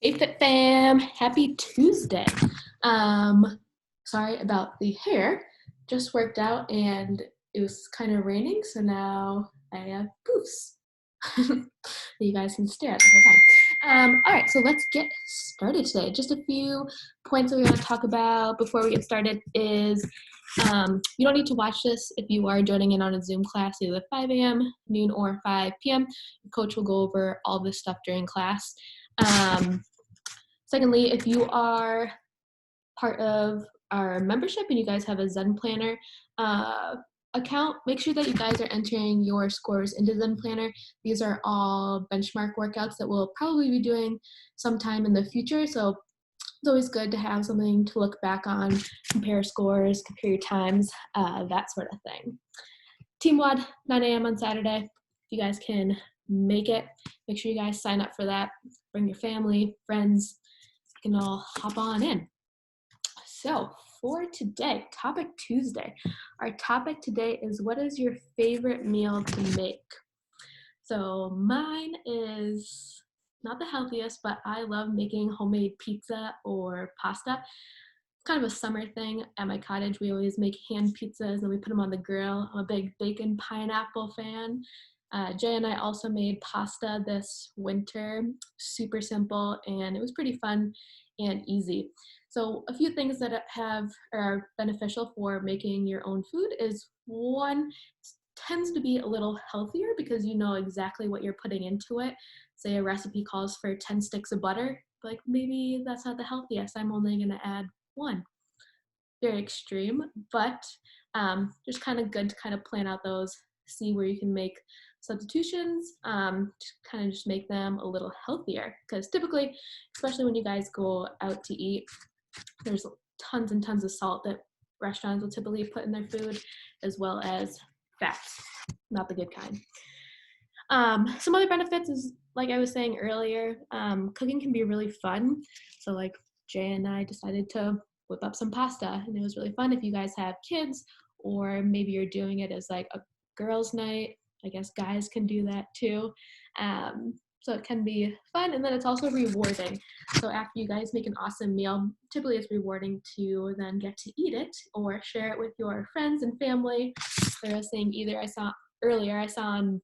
Hey Fit Fam, happy Tuesday. Sorry about the hair. Just worked out and it was kind of raining, so now I have poofs. You guys can stare at the whole time. All right, so let's get started today. Just a few points that we want to talk about before we get started is you don't need to watch this if you are joining in on a Zoom class either 5 a.m., noon, or 5 p.m. The coach will go over all this stuff during class. Secondly, if you are part of our membership and you guys have a Zen Planner account, make sure that you guys are entering your scores into Zen Planner. These are all benchmark workouts that we'll probably be doing sometime in the future. So it's always good to have something to look back on, compare scores, compare your times, that sort of thing. PreWOD, 9 a.m. on Saturday. If you guys can make it, make sure you guys sign up for that. Bring your family, friends. You can all hop on in. So for today, Topic Tuesday, our topic today is what is your favorite meal to make? So mine is not the healthiest, but I love making homemade pizza or pasta. It's kind of a summer thing at my cottage. We always make hand pizzas and we put them on the grill. I'm a big bacon pineapple fan. Jay and I also made pasta this winter, super simple, and it was pretty fun and easy. So a few things that are beneficial for making your own food is one, tends to be a little healthier because you know exactly what you're putting into it. Say a recipe calls for 10 sticks of butter, like maybe that's not the healthiest. I'm only gonna add one. Very extreme, but just kind of good to kind of plan out those, see where you can make substitutions, to kind of just make them a little healthier. Because typically, especially when you guys go out to eat, there's tons and tons of salt that restaurants will typically put in their food, as well as fats, not the good kind. Some other benefits is, like I was saying earlier, cooking can be really fun. So like Jay and I decided to whip up some pasta, and it was really fun. If you guys have kids, or maybe you're doing it as like a girls' night, I guess guys can do that too. So it can be fun, and then it's also rewarding. So after you guys make an awesome meal, typically it's rewarding to then get to eat it or share it with your friends and family. Like I was saying, I saw on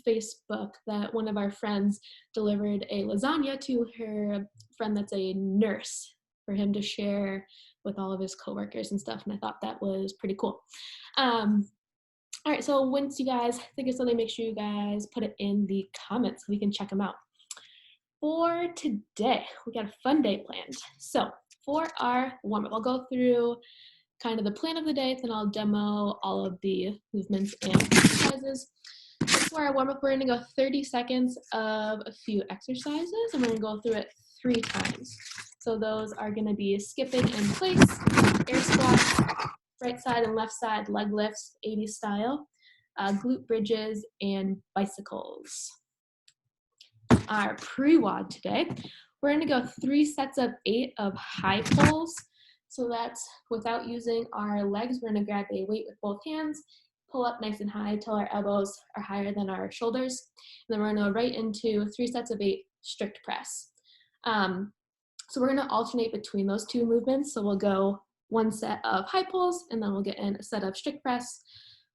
Facebook that one of our friends delivered a lasagna to her friend that's a nurse for him to share with all of his coworkers and stuff, and I thought that was pretty cool. All right, so once you guys think of something, make sure you guys put it in the comments so we can check them out. For today, we got a fun day planned. So for our warm-up, I'll go through kind of the plan of the day, then I'll demo all of the movements and exercises. For our warm-up, we're gonna go 30 seconds of a few exercises, and we're gonna go through it 3 times. So those are gonna be skipping in place, air squats, right side and left side leg lifts, 80s style, glute bridges, and bicycles. Our pre-WOD today, we're gonna go 3 sets of 8 of high pulls. So that's without using our legs. We're gonna grab a weight with both hands, pull up nice and high till our elbows are higher than our shoulders. And then we're gonna go right into 3 sets of 8 strict press. So we're gonna alternate between those 2 movements. So we'll go 1 set of high pulls, and then we'll get in a set of strict press.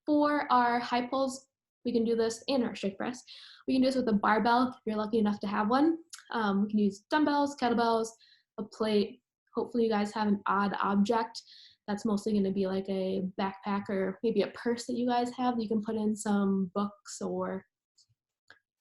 For our high pulls, we can do this in our strict press. We can do this with a barbell if you're lucky enough to have one. We can use dumbbells, kettlebells, a plate. Hopefully you guys have an odd object. That's mostly going to be like a backpack or maybe a purse that you guys have. You can put in some books or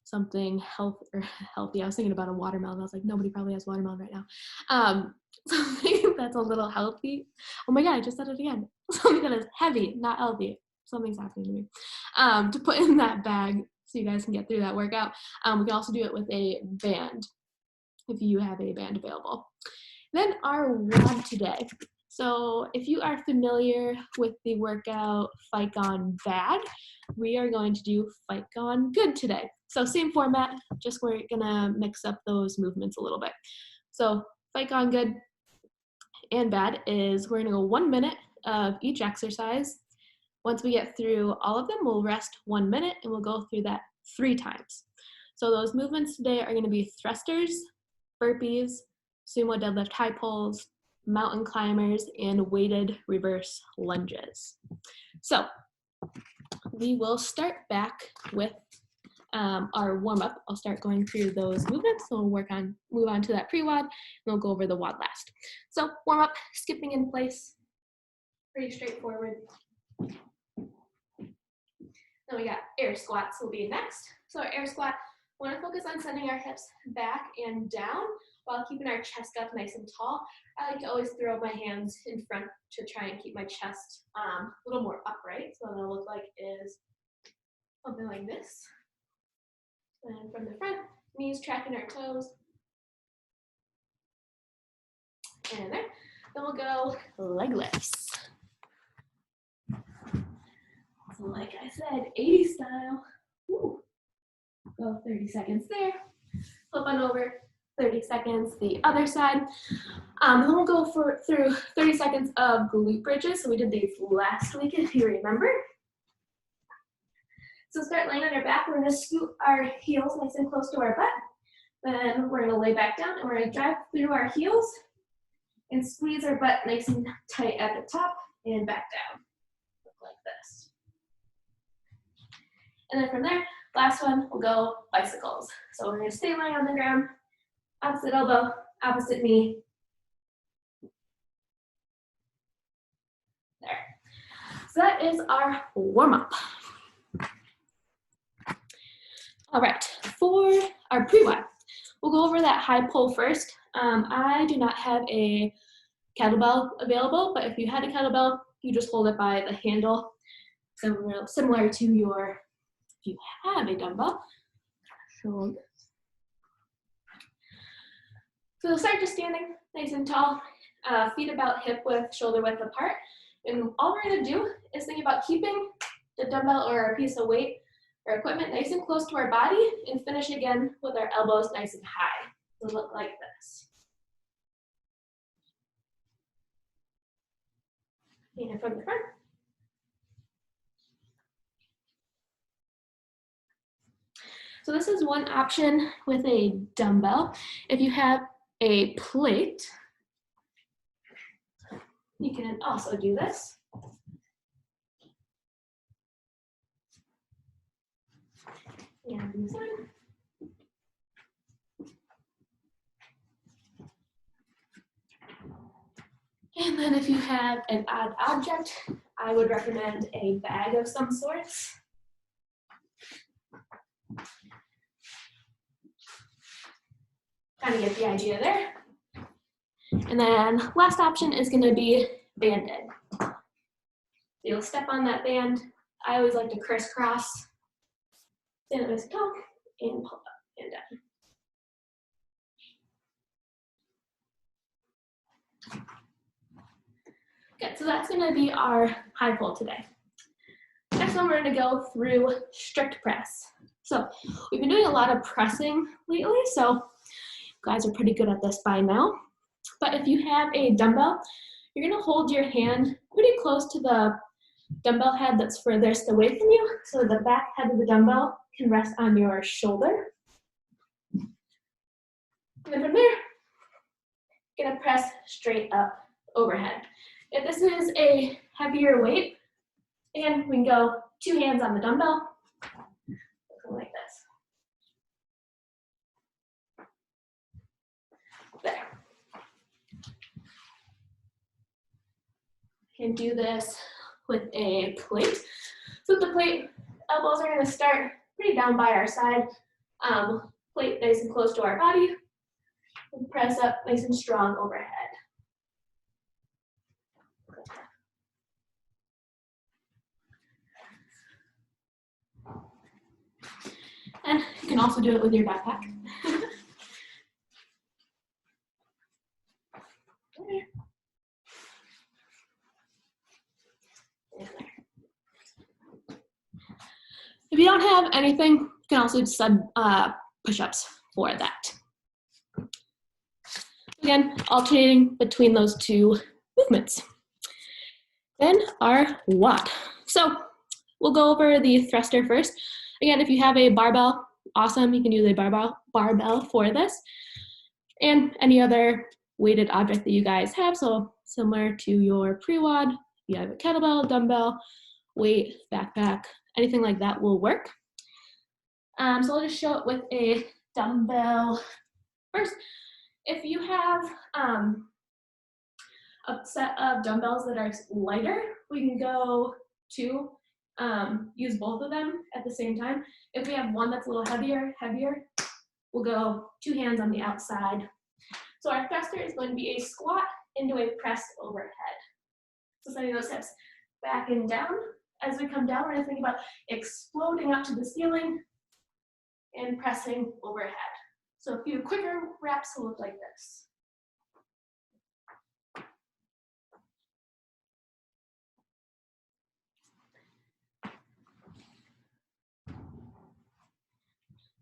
something healthy. I was thinking about a watermelon. I was like, nobody probably has watermelon right now. Something that's a little healthy. Oh my God, I just said it again. Something that is heavy, not healthy. Something's happening to me. To put in that bag so you guys can get through that workout. We can also do it with a band if you have a band available. Then our WOD today. So if you are familiar with the workout Fight Gone Bad, we are going to do Fight Gone Good today. So same format, just we're gonna mix up those movements a little bit. So Fight Gone Good and Bad is we're gonna go 1 minute of each exercise. Once we get through all of them, we'll rest 1 minute and we'll go through that 3 times. So those movements today are gonna be thrusters, burpees, sumo deadlift high pulls, mountain climbers, and weighted reverse lunges. So we will start back with our warm-up. I'll start going through those movements. So we'll move on to that pre-WOD, and we'll go over the WOD last. So warm-up, skipping in place, pretty straightforward. Then we got air squats will be next. So our air squat, we want to focus on sending our hips back and down while keeping our chest up nice and tall. I like to always throw my hands in front to try and keep my chest a little more upright. So what it'll look like is something like this. And from the front, knees tracking our toes. And there. Then we'll go leg lifts. So like I said, 80 style. Woo. Go 30 seconds there. Flip on over, 30 seconds the other side. Then we'll go through 30 seconds of glute bridges. So we did these last week, if you remember. So start laying on your back. We're going to scoot our heels nice and close to our butt. Then we're going to lay back down, and we're going to drive through our heels and squeeze our butt nice and tight at the top and back down. Look like this. And then from there, last one, we'll go bicycles. So we're going to stay lying on the ground, opposite elbow, opposite knee. There. So that is our warm-up. All right, for our pre-WOD, we'll go over that high pull first. I do not have a kettlebell available, but if you had a kettlebell, you just hold it by the handle, similar to your, if you have a dumbbell. So you'll start just standing nice and tall, feet about hip width, shoulder width apart. And all we're gonna do is think about keeping the dumbbell or a piece of weight or equipment nice and close to our body, and finish again with our elbows nice and high. It'll look like this. And from the front. So this is one option with a dumbbell. If you have a plate, you can also do this. And this one. And then if you have an odd object, I would recommend a bag of some sorts. Kind of get the idea there. And then last option is going to be banded. So you'll step on that band. I always like to crisscross. Stand up nice and tall and pull up and down. Good, so that's going to be our high pull today. Next one, we're going to go through strict press. So we've been doing a lot of pressing lately, so you guys are pretty good at this by now. But if you have a dumbbell, you're going to hold your hand pretty close to the dumbbell head that's furthest away from you, so the back head of the dumbbell can rest on your shoulder. And then from there, you're going to press straight up overhead. If this is a heavier weight, again, we can go 2 hands on the dumbbell, something like this. There. You can do this with a plate. So with the plate, elbows are going to start pretty down by our side. Plate nice and close to our body. And press up nice and strong overhead. And you can also do it with your backpack. If you don't have anything, you can also just push-ups for that. Again, alternating between those two movements. Then our WOD. So we'll go over the thruster first. Again, if you have a barbell, awesome, you can use a barbell for this. and any other weighted object that you guys have. So similar to your PreWOD, you have a kettlebell, dumbbell, weight, backpack, anything like that will work. So I'll just show it with a dumbbell first. If you have a set of dumbbells that are lighter, we can go to use both of them at the same time. If we have one that's a little heavier, we'll go 2 hands on the outside. So our thruster is going to be a squat into a press overhead. So sending those hips back and down. As we come down, we're going to think about exploding up to the ceiling and pressing overhead. So a few quicker reps will look like this.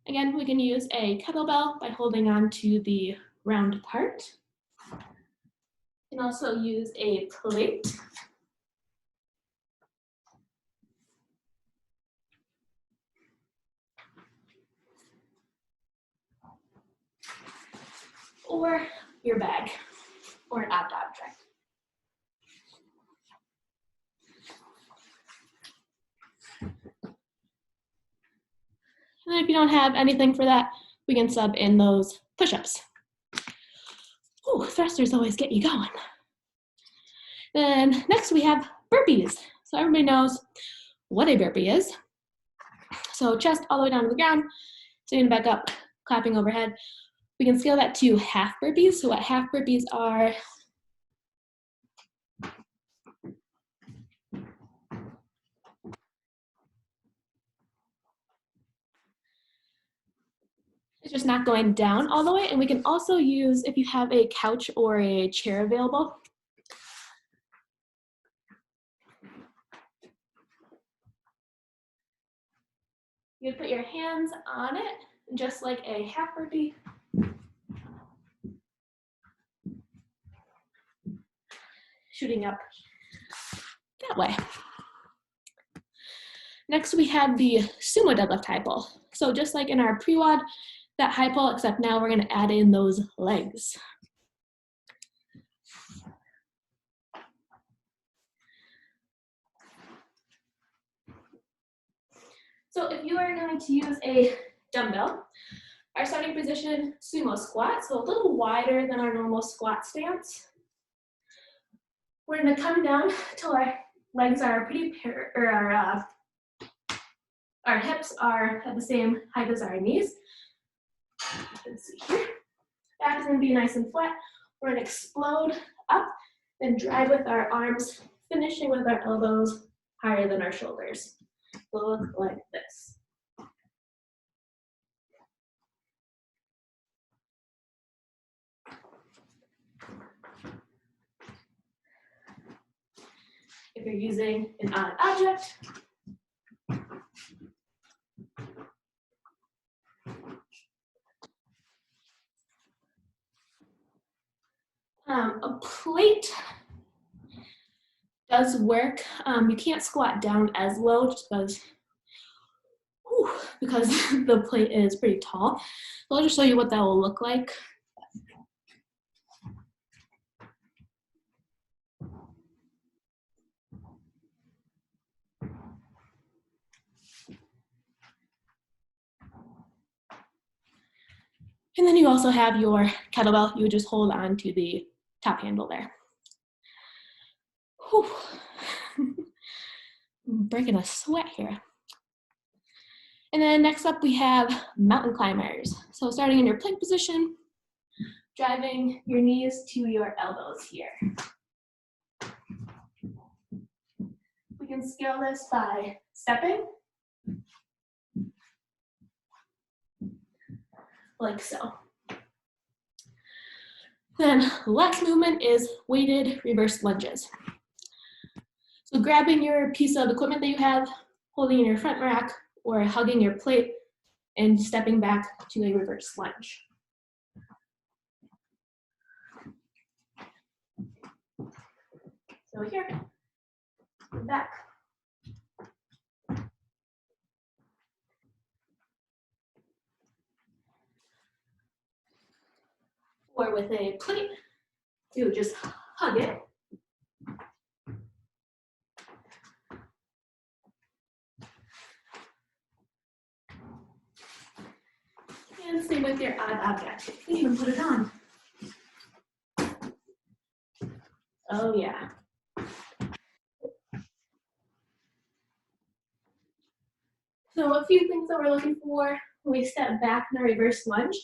Again, we can use a kettlebell by holding on to the round part. You can also use a plate. Or your bag, or an odd object. And then if you don't have anything for that, we can sub in those push-ups. Ooh, thrusters always get you going. Then next we have burpees. So everybody knows what a burpee is. So chest all the way down to the ground, sitting back up, clapping overhead. We can scale that to half burpees. So what half burpees are, it's just not going down all the way. And we can also use, if you have a couch or a chair available, you put your hands on it, just like a half burpee. Shooting up that way. Next, we have the Sumo Deadlift high pull. So just like in our PreWOD, that high pull, except now we're gonna add in those legs. So if you are going to use a dumbbell, our starting position, sumo squat, so a little wider than our normal squat stance. We're gonna come down till our legs are pretty our hips are at the same height as our knees. Let's see here. Back is gonna be nice and flat. We're gonna explode up, then drive with our arms, finishing with our elbows higher than our shoulders. Will look like this. If you're using an odd object, a plate does work. You can't squat down as low just because the plate is pretty tall. So I'll just show you what that will look like. And then you also have your kettlebell. You would just hold on to the top handle there. Whew. I'm breaking a sweat here. And then next up we have mountain climbers. So starting in your plank position, driving your knees to your elbows here. We can scale this by stepping, like so. Then last movement is weighted reverse lunges. So grabbing your piece of equipment that you have, holding in your front rack, or hugging your plate, and stepping back to a reverse lunge. So here, back. or with a plate, you just hug it. And same with your odd object. You can even put it on. Oh yeah. So a few things that we're looking for when we step back in a reverse lunge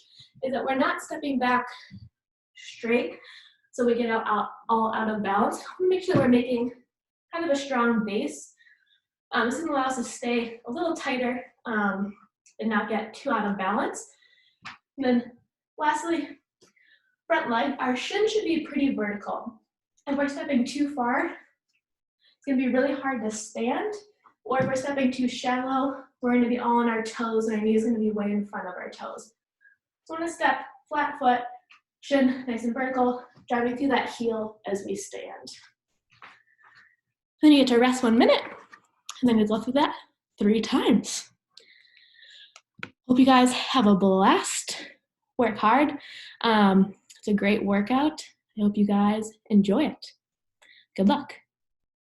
is that we're not stepping back straight so we get all out of balance. We make sure we're making kind of a strong base. This is going to allow us to stay a little tighter and not get too out of balance. And then lastly, front leg, our shin should be pretty vertical. If we're stepping too far, it's going to be really hard to stand. Or if we're stepping too shallow, we're going to be all on our toes and our knees are going to be way in front of our toes. So we're going to step flat foot, shin nice and vertical, driving through that heel as we stand. Then you get to rest 1 minute, and then you go through that 3 times. Hope you guys have a blast. Work hard. It's a great workout. I hope you guys enjoy it. Good luck.